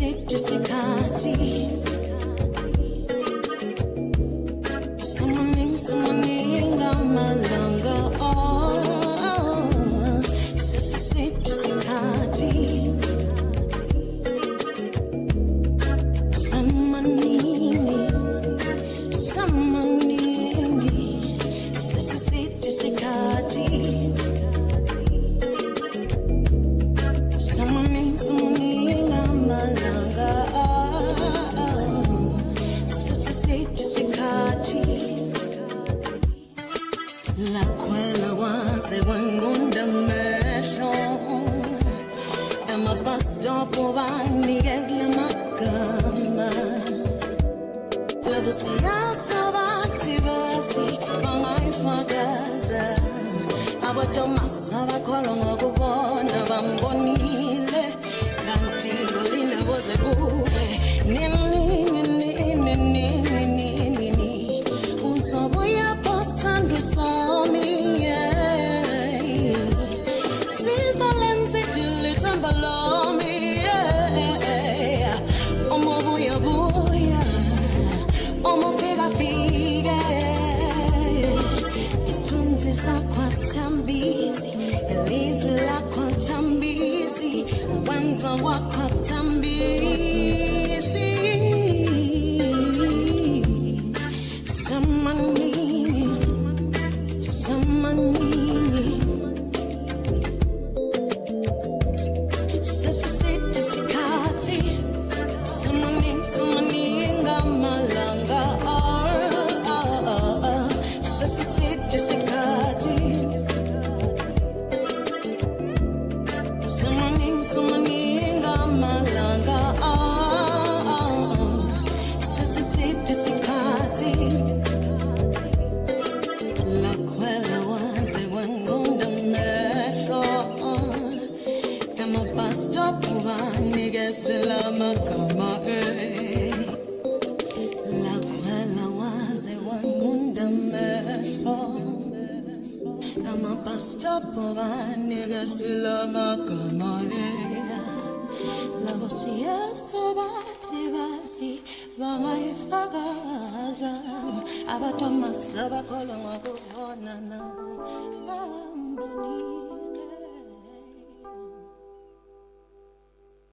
Sesisithi sikhathi Semaningi amalanga Sesisithi sikhathi Semaningi Sesisithi sikhathi Semaningi amalanga Sesisithi sikhathi La kwela waze wangunda mesho Ema bus stop ubanikela magama Love siyasa bathi basi bangayifakaza Abatomasa bakholwa ngokubona bambonile Kanti ngolinda boze kube Nini Uzobuya postandwe somi Sizalenzi dilitambalomi Omobuya buya Omofika fike Isithunzi sakho sithambisi Ilizwi lakho thambisi Wenza wakho thambisi Semaningi Sesisithi sikhathi Semaningi amalanga Sesisithi sikhathi Semaningi amalanga Sesisithi sikhathi La kwela waze wangunda mesho Ema bus stop ubanikela magama La kwela waze wangunda mesho Ema bus stop ubanikela magama Labo siyasa bathi basi bangayifakaza Abatomasa bakholwa ngokubona nabo bambonile